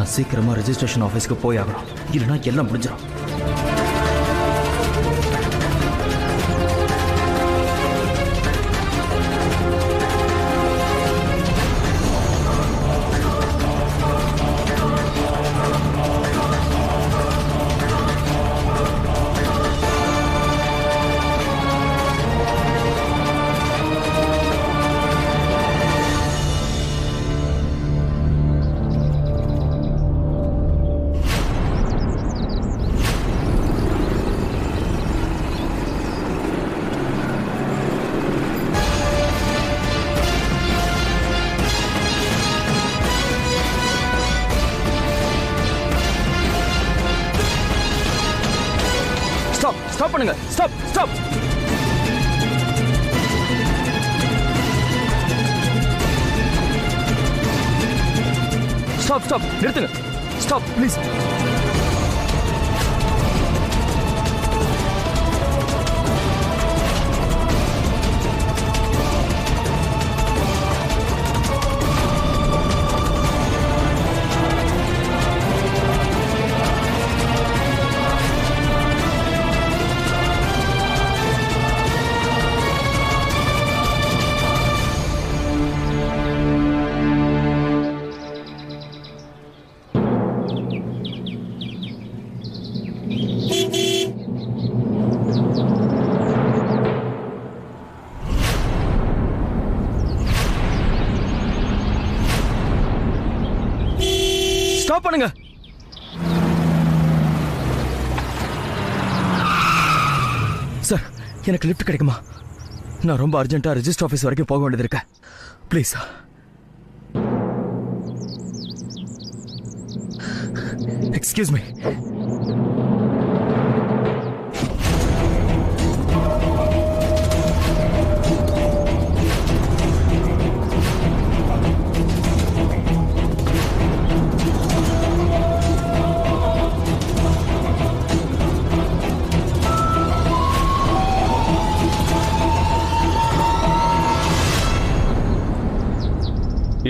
நான் சீக்கிரமா ரெஜிஸ்ட்ரேஷன் ஆஃபீஸ்க்கு போய் ஆகணும், இல்லைன்னா எல்லாம் முடிஞ்சிடும். ஸ்டாப் பண்ணுங்க. ஸ்டாப் ஸ்டாப் ஸ்டாப் ஸ்டாப் நிறுத்துங்க. Stop please. ஸ்டாப் பண்ணுங்க. சார், எனக்கு லிஃப்ட் கிடைக்குமா? நான் ரொம்ப அர்ஜென்ட்டா ரெஜிஸ்டர் ஆஃபீஸ் வரைக்கும் போக வேண்டியது இருக்கு. ப்ளீஸ். Excuse me.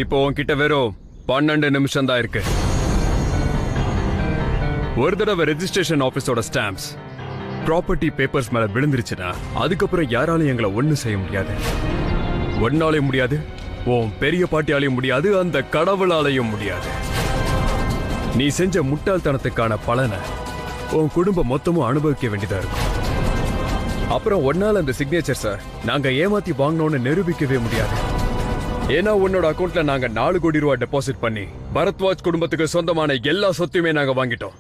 இப்போ உன்கிட்ட வெறும் 12 நிமிஷம் தான் இருக்கு. ஒரு தடவை ரெஜிஸ்ட்ரேஷன் ஆபீஸோட ஸ்டாம்ப்ஸ் ப்ராப்பர்ட்டி பேப்பர்ஸ் மேல விழுந்துருச்சுன்னா அதுக்கப்புறம் யாராலையும் எங்களை ஒண்ணு செய்ய முடியாது. ஒன்னாலையும் முடியாது, உன் பெரிய பாட்டியாலையும் முடியாது, அந்த கடவுளாலையும் முடியாது. நீ செஞ்ச முட்டாள்தனத்துக்கான பலனை உன் குடும்பம் மொத்தமும் அனுபவிக்க வேண்டியதா இருக்கும். அப்புறம் ஒன்னால அந்த சிக்னேச்சர்ஸை நாங்க ஏமாத்தி வாங்கினோன்னு நிரூபிக்கவே முடியாது. ஏன்னா உன்னோட அக்கௌண்ட்ல நாங்க 4 கோடி ரூபாய் டெபாசிட் பண்ணி பரத்வாஜ் குடும்பத்துக்கு சொந்தமான எல்லா சொத்தையுமே நாங்க வாங்கிட்டோம்.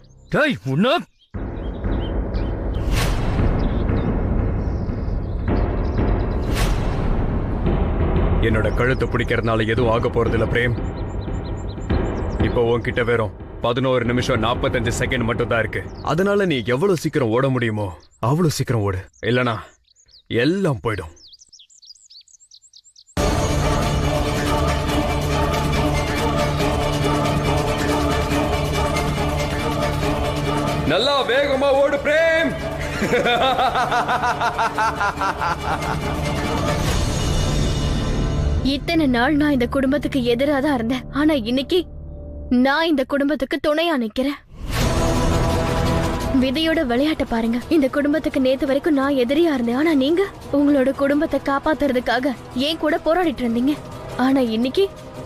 என்னோட கழுத்தை பிடிக்கிறதுனால எதுவும் ஆக போறது இல்ல பிரேம். இப்போ உன்கிட்ட வெறும் 11 நிமிஷம் 45 செகண்ட் மட்டும் தான் இருக்கு. அதனால நீ எவ்வளவு சீக்கிரம் ஓட முடியுமோ அவ்வளவு சீக்கிரம் ஓடு, இல்லனா எல்லாம் போயிடும். நல்லா வேகமா ஓடு பிரேம். இத்தனை நாள் நான் இந்த குடும்பத்துக்கு எதிராக தான் இருந்தேன். ஆனா இன்னைக்கு நான் இந்த குடும்பத்துக்கு துணையா நிக்கிறேன். விதையோட விளையாட்ட பாருங்க. இந்த குடும்பத்துக்கு நேத்து வரைக்கும் நான் எதிரியா இருந்தேன். ஆனா நீங்க உங்களோட குடும்பத்தை காப்பாத்துறதுக்காக ஏன் கூட போராடிட்டு இருந்தீங்க. ஆனா இன்னைக்கு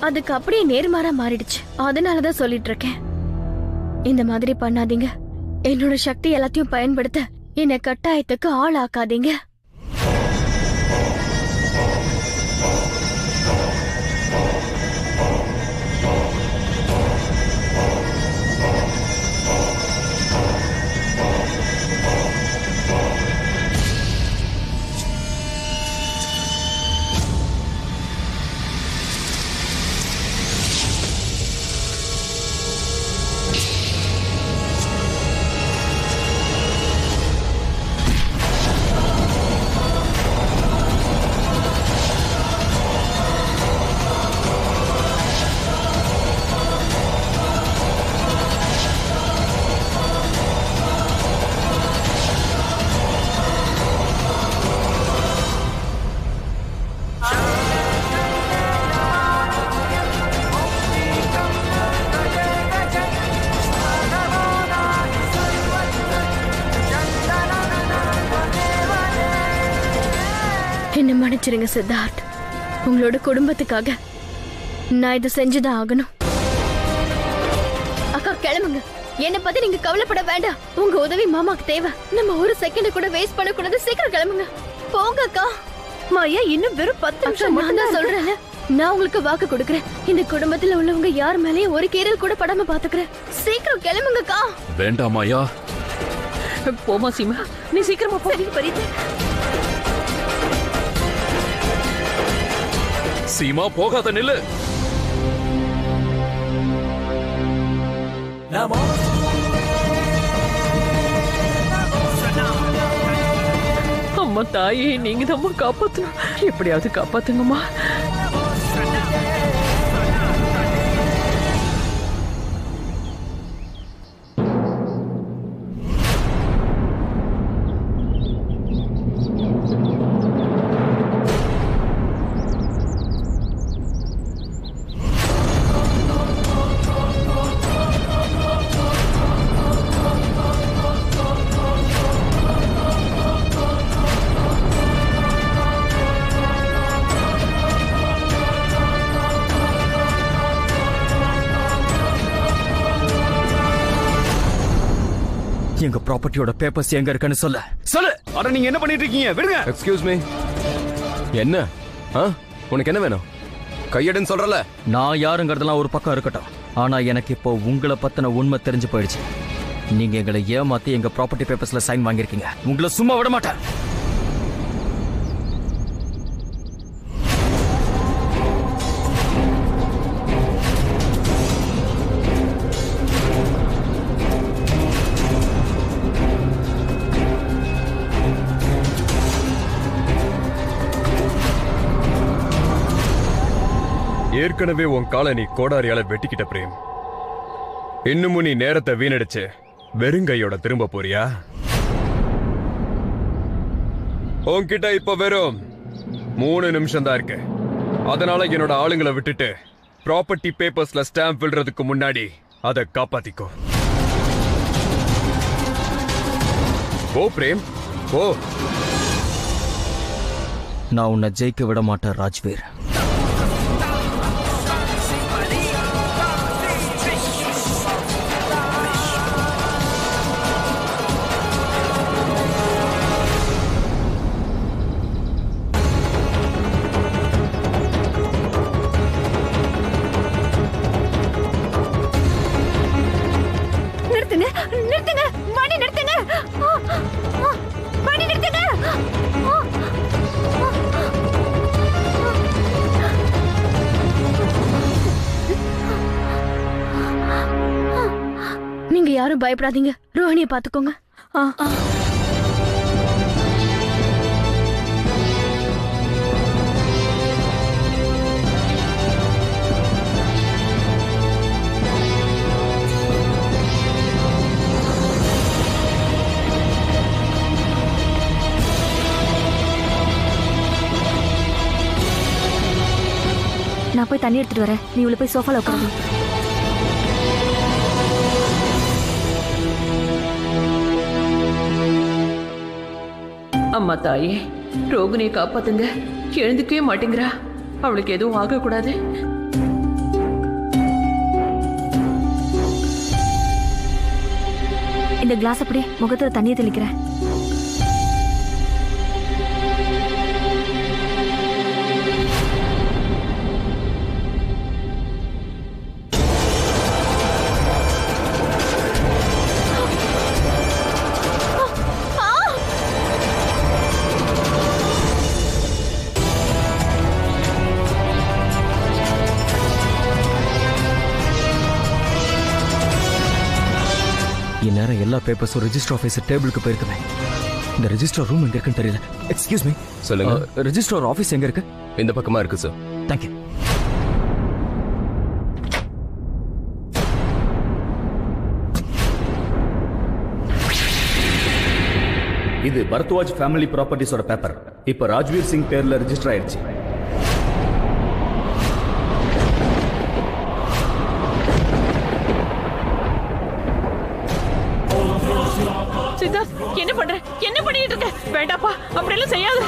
அதுக்கு அப்படியே நேர்மாறா மாறிடுச்சு. அதனாலதான் சொல்லிட்டு இருக்கேன், இந்த மாதிரி பண்ணாதீங்க. என்னோட சக்தி எல்லாத்தையும் பயன்படுத்த என்னை கட்டாயத்துக்கு ஆள் ஆக்காதீங்க. என்ன மன்னிச்சிருங்க சித்தார்த். உங்களோட குடும்பத்துக்காக நான் இதை செஞ்சுதான் ஆகணும். அக்கா கிளம்புங்க. என்னை பத்தி நீங்க கவலைப்பட வேண்டாம். உங்க உதவி மாமாக்கு தேவை. நம்ம ஒரு செகண்ட் கூட வேஸ்ட் பண்ணக்கூடாது. சீக்கிரம் கிளம்புங்க. போங்க அக்கா. மாயா இன்னும் வெறும் 10 நிமிஷம் மட்டும் தான் சொல்றேன். நான் உங்களுக்கு வாக்கு கொடுக்கறேன். இந்த குடும்பத்துல உள்ளவங்க யார் மேலேயும் ஒரு கீரல் கூட படாம பாத்துக்கிறேன். சீக்கிரம் கிளம்புங்க அக்கா. வேண்டாம் மாயா. போமா சீமா, நீ சீக்கிரமா போ. சரி பரீத். சீமா போகாத, நில்லு. அம்மா தாயே, நீங்க தான் காப்பாத்தணும். எப்படியாவது காப்பாத்துங்கம்மா. எங்க ப்ராப்பர்ட்டியோட பேப்பர்ஸ் எங்க இருக்குன்னு சொல்லு. அட நீங்க என்ன பண்ணிட்டு இருக்கீங்க? விடுங்க. Excuse me. என்ன உனக்கு என்ன வேணும்? கையெடுன்னு சொல்றல. நான் யாருங்கிறதெல்லாம் ஒரு பக்கம் இருக்கட்டும். ஆனா எனக்கு இப்போ உங்களை பத்தின உண்மை தெரிஞ்சு போயிடுச்சு. நீங்க எங்களை ஏமாத்தி எங்க ப்ராப்பர்ட்டி பேப்பர்ஸ்ல சைன் வாங்கியிருக்கீங்க. உங்களை சும்மா விட மாட்டேன். ஏற்கனவே உன் காலை நீ கோடாரியால வெட்டிக்கிட்ட பிரேம். இன்னமும் நீ நேரத்தை வீணடிச்சு வெறுங்கையோட திரும்ப போறியா? உன்கிட்ட இப்ப வெறும் 3 நிமிஷம் தான் இருக்கு. அதனால என்னோட ஆளுங்களை விட்டுட்டு ப்ராப்பர்ட்டி பேப்பர்ஸ்ல ஸ்டாம்ப் விடுறதுக்கு முன்னாடி அதை காப்பாத்திக்கோ. ஓ பிரேம் ஓ. நான் உன்னை ஜெயிக்க விட மாட்டேன் ராஜ்வீர். நிறுத்துங்க. வண்டி நிறுத்துங்க. வண்டி நிறுத்துங்க. நீங்க யாரும் பயப்படாதீங்க. ரோஹிணியை பாத்துக்கோங்க. நான் போய் தண்ணி எடுத்துட்டு வரேன். நீ உள்ள போய் சோஃபால உட்காரு. அம்மா தாயே, ரோகிணியை காப்பாத்துங்க. எழுந்துக்கவே மாட்டேங்கிறா. அவளுக்கு எதுவும் ஆகக்கூடாது. இந்த கிளாஸ் அப்படியே முகத்துல தண்ணியை தெளிக்கிறேன். இந்நேரம் எல்லா பேப்பர்ஸும் ரெஜிஸ்டர் ஆஃபீஸ் டேபிளுக்கு போயிருக்குமே. இந்த ரெஜிஸ்டர் ரூம் எங்க இருக்குன்னு தெரியல. Excuse me. சொல்லுங்க. ரெஜிஸ்டர் ஆஃபீஸ் எங்க இருக்கு? இந்த பக்கமா இருக்கு சார். தேங்க்யூ. இது பரத்வாஜ் ஃபேமிலி ப்ராப்பர்ட்டிஸோட பேப்பர். இப்ப ராஜ்வீர் சிங் பேர்ல ரெஜிஸ்டர் ஆயிடுச்சு. சித்தார்த், என்ன பண்ற? என்ன பண்ணிட்டு இருக்க? வேண்டாப்பா, அப்படியெல்லாம் செய்யாத.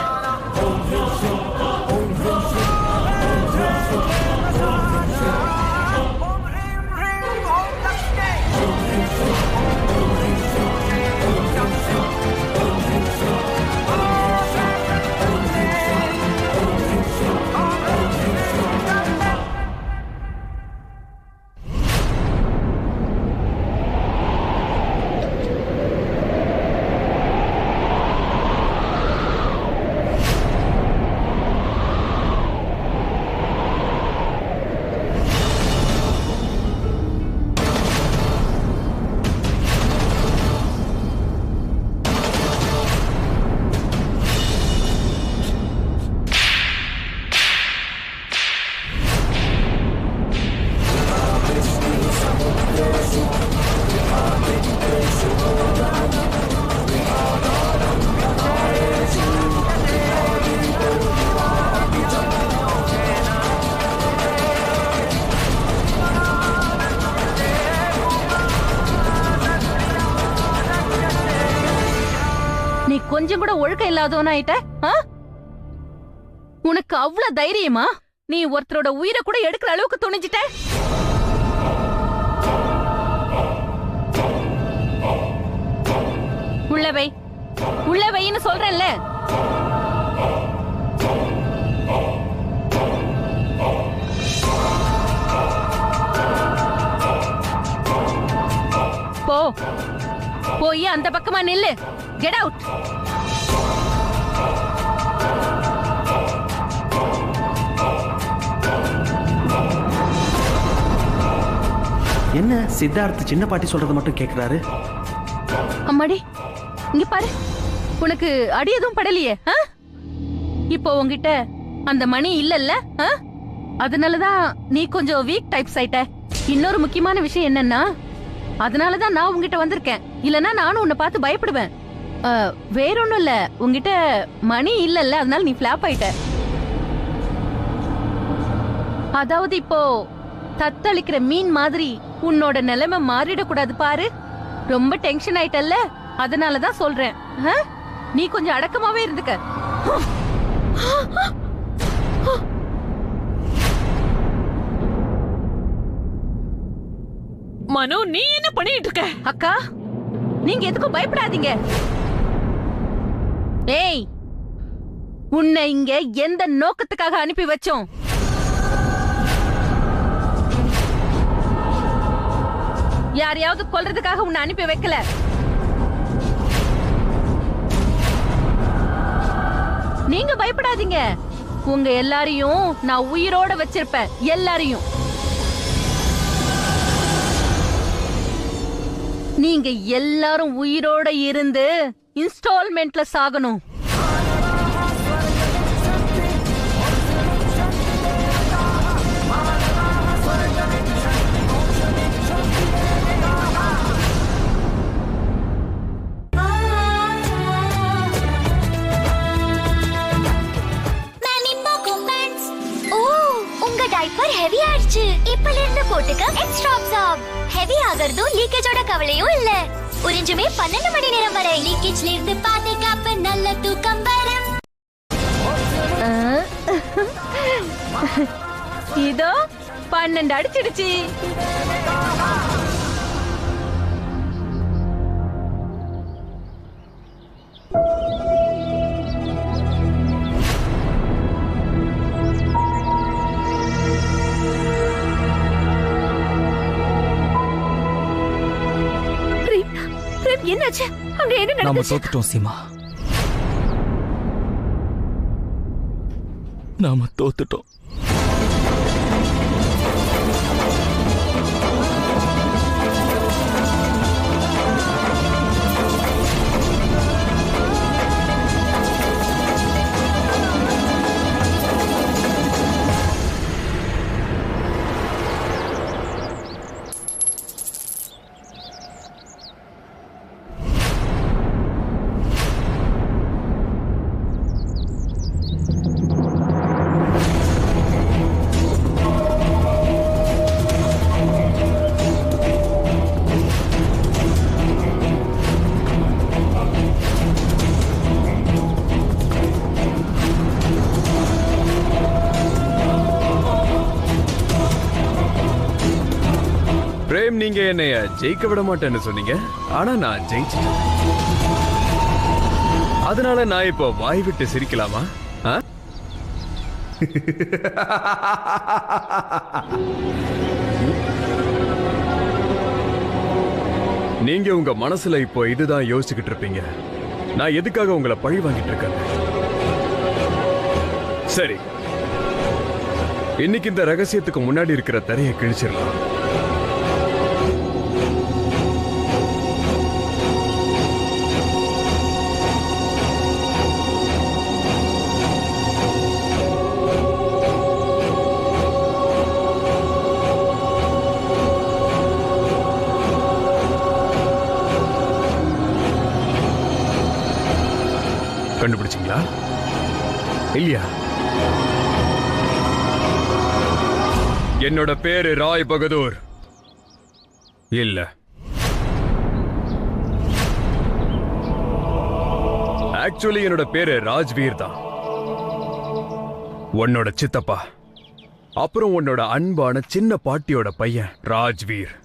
ஒழுக்கம் இல்லாதவனா ஆயிட்ட? உனக்கு அவ்வளவு தைரியமா? நீ ஒருத்தரோட உயிரை கூட எடுக்கிற அளவுக்கு துணிஞ்சிட்ட? உள்ளவை உள்ளவைன்னு சொல்றேன்ல. போ, போய் அந்த பக்கமா நில்லு. Get out. என்ன சித்தார்த் சின்ன பாட்டி சொல்றது மட்டும் கேக்குறாரு? அம்மாடி, இங்க பாரு. உனக்கு அடி எதுவும் படலையே? இப்போ உன்கிட்ட அந்த மணி இல்லல்ல? அதனாலதான் நீ கொஞ்சம் வீக் டைப்ஸ் ஆயிட்ட. இன்னொரு முக்கியமான விஷயம் என்னன்னா, அதனாலதான் நான் உன்கிட்ட வந்திருக்கேன். இல்லனா நானும் உன்னை பார்த்து பயப்படுவேன். வேற ஒண்ணும் இல்ல, உன்கிட்ட மணி இல்லல்ல, அதனால நீ ஃபிளாப் ஆயிட்ட. அதாவது இப்போ தத்தளிக்கிற மீன் மாதிரி உன்னோட நிலைமை மாறிடக்கூடாது பாரு. ரொம்ப டென்ஷன் ஆயிட்டல்ல, அதனாலதான் சொல்றேன். நீ கொஞ்சம் அடக்கமாவே இருந்துக்க. மனோ, நீ என்ன பண்ணிட்டு இருக்க? அக்கா, நீங்க எதுக்கும் பயப்படாதீங்க. ஏய், உன்னை இங்க எந்த நோக்கத்துக்காக அனுப்பி வச்சோம்? யாரையாவது கொல்றதுக்காக உன்னை அனுப்பி வைக்கல. நீங்க பயப்படாதீங்க. உங்க எல்லாரையும் நான் உயிரோட வச்சிருப்பேன். எல்லாரையும். நீங்க எல்லாரும் உயிரோட இருந்து இன்ஸ்டால்மெண்ட்ல சாகணும். டைப்பர் ஹெவி ஆயிடுச்சு. இப்பல இருந்து போட்டுக்க எக்ஸ்ட்ரா அப்சார்ப். ஹெவி ஆகிறதும் லீக்கேஜோட கவலையும் இல்ல. உறிஞ்சுமே 12 மணி நேரம் வரை லீக்கேஜ்ல இருந்து பாதுகாப்பு, நல்ல தூக்கம் வரும். இதோ 12 அடிச்சிடுச்சு. என்னாச்சு? அங்க என்ன நாம நடந்துச்சு? தோத்துட்டோம் சீமா. நாம தோத்துட்டோம். பிரேம், நீங்க என்னைய ஜெயிக்க விட மாட்டேன்னு சொன்னீங்க. ஆனா நான் ஜெயிச்சேன். அதனால நான் இப்போ வாய் விட்டு சிரிக்கலாமா? நீங்க உங்க மனசுல இப்போ இதுதான் யோசிச்சுக்கிட்டு இருப்பீங்க. நான் எதுக்காக உங்களை பழி வாங்கிட்டு இருக்கேன். சரி, இன்னைக்கு இந்த ரகசியத்துக்கு முன்னாடி இருக்கிற தரையை கிழிச்சிடலாம். கண்டுபிடிச்சிங்களா இல்லையா? என்னோட பேரு ராய் பகதூர் இல்ல, ஆக்சுவலி என்னோட பேரு ராஜ்வீர் தான். உன்னோட சித்தப்பா, அப்புறம் உன்னோட அன்பான சின்ன பாட்டியோட பையன் ராஜ்வீர்.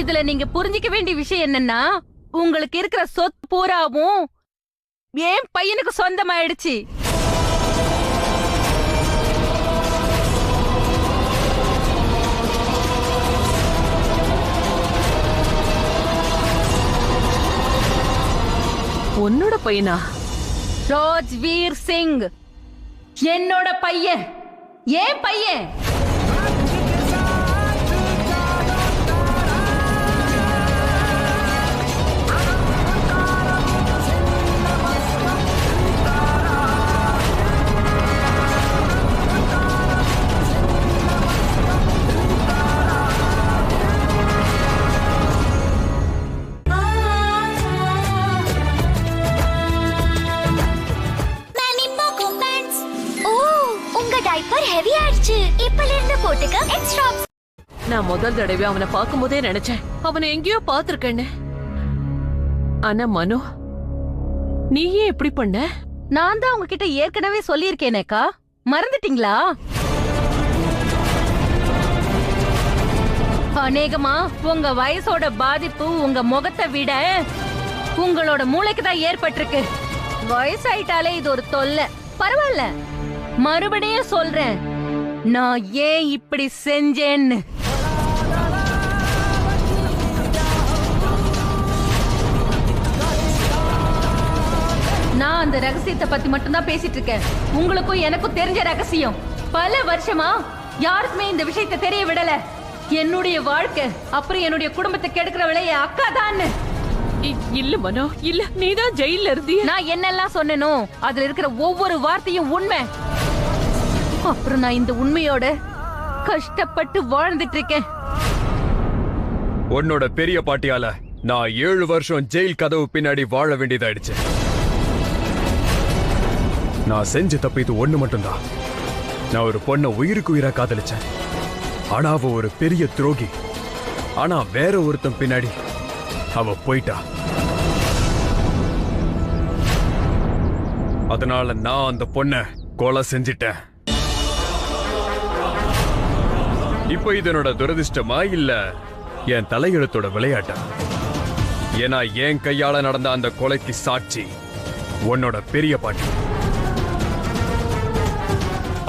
இதுல நீங்க புரிஞ்சிக்க வேண்டிய விஷயம் என்னன்னா, உங்களுக்கு இருக்கிற சொத்து பூராவும் என் பையனுக்கு சொந்தமாயிடுச்சு. உன்னோட பையனா? ராஜ்வீர் சிங் என்னோட பையன், என் பையன். நான் முதல் தடவை அவனை பார்க்கும்போதே நினைச்சேன் அவனை எங்கேயோ பார்த்திருக்கேன்னு. ஆனா மனோ, நீ ஏன் இப்படி பண்ண? நான் தான் உங்ககிட்ட ஏற்கனவே சொல்லியிருக்கேனேக்கா, மறந்துட்டீங்களா? அநேகமா உங்க வயசோட பாதிப்பு உங்க முகத்தை விட உங்களோட மூளைக்கு தான் ஏற்பட்டிருக்கு. வயசாயிட்டாலே இது ஒரு தொல்லை. பரவாயில்ல, மறுபடியும் சொல்றேன், நான் ஏன் இப்படி செஞ்சேன்னு. நான் அந்த ரகசியத்தை பத்தி மட்டும்தான் பேசிட்டு இருக்கேன். உங்களுக்கும் எனக்கும் தெரிஞ்ச ரகசியம். பல வருஷமா யாருக்குமே இந்த விஷயத்தை தெரிய விடல. என்னுடைய வாழ்க்கை அப்புறம் என்னுடைய குடும்பத்தை கெடுக்கிறவளே என் அக்கா தான். இல்ல மனோ, இல்ல, நீதான் ஜெயில இருந்திய. நான் என்னெல்லாம் சொன்னேனோ அதுல இருக்கிற ஒவ்வொரு வார்த்தையும் உண்மை. அப்புறம் நான் இந்த உண்மையோட கஷ்டப்பட்டு வாழ்ந்துட்டு இருக்கேன். உன்னோட பெரிய பாட்டியால நான் 7 வருஷம் ஜெயில் கதவு பின்னாடி வாழ வேண்டியதாயிடுச்சு. நான் செஞ்ச தப்பு இது ஒண்ணு மட்டும்தான். நான் ஒரு பொண்ணை உயிருக்கு உயிரா காதலிச்சேன். ஆனா அவ ஒரு பெரிய துரோகி. ஆனா வேற ஒருத்தன் பின்னாடி அவ போயிட்டா. அதனால நான் அந்த பொண்ணை கொலை செஞ்சிட்டேன். இப்ப இது என்னோட துரதிர்ஷ்டமா இல்ல என் தலையெழுத்தோட விளையாட்டா? ஏன்னா என் கையால நடந்த அந்த கொலைக்கு சாட்சி உன்னோட பெரிய பாட்டி.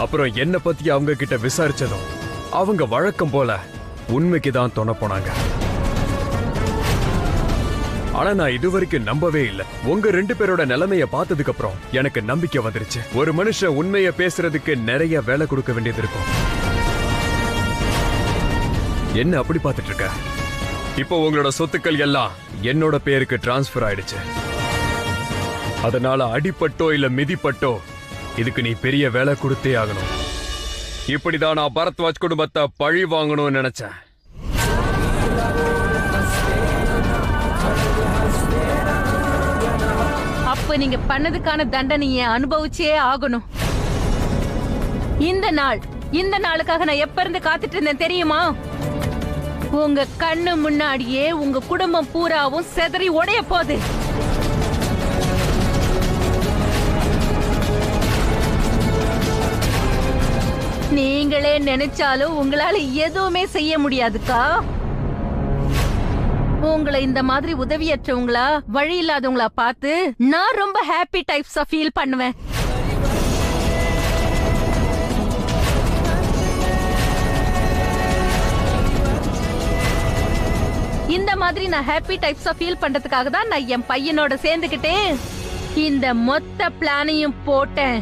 அப்புறம் என்ன பத்தி அவங்க கிட்ட விசாரிச்சதும் அவங்க வழக்கம் போல உண்மைக்கு தான் துணை போனாங்க. ஆனா நான் இதுவரைக்கும் நம்பவே இல்லை. உங்க 2 பேரோட நிலைமைய பார்த்ததுக்கு அப்புறம் எனக்கு நம்பிக்கை வந்துருச்சு. ஒரு மனுஷன் உண்மைய பேசுறதுக்கு நிறைய வேலை கொடுக்க வேண்டியது இருக்கும். என்ன அப்படி பார்த்துட்டு இருக்க? இப்போ உங்களோட சொத்துக்கள் எல்லாம் என்னோட பேருக்கு டிரான்ஸ்பர் ஆயிடுச்சு. அதனால அடிப்பட்டோ இல்ல மிதிப்பட்டோ இதுக்கு நீ பெரிய வேலை கொடுத்தே ஆகணும். இப்படிதான் நான் பரத்வாஜ் குடும்பத்தை பழி வாங்கணும்னு நினைச்சேன். அப்ப நீங்க பண்ணதுக்கான தண்டனையை அனுபவிச்சே ஆகணும். இந்த நாளுக்காக நான் எப்ப இருந்து காத்துட்டு இருந்தேன் தெரியுமா? உங்க கண்ணு முன்னாடியே உங்க குடும்பம் பூராவும் செதறி உடைய போகுது. நீங்களே நினைச்சாலும் உங்களால எதுவுமே செய்ய முடியாதுக்கா. உங்களை இந்த மாதிரி உதவியற்றவங்களா, வழி இல்லாதவங்களா பார்த்து நான் ரொம்ப ஹாப்பி டைப்ஸா ஃபீல் பண்ணுவேன். இந்த மாதிரி நான் ஹாப்பி டைப்ஸா ஃபீல் பண்றதுக்காக தான் நான் என் பையனோட சேர்ந்துக்கிட்டே இந்த மொத்த பிளானையும் போட்டேன்.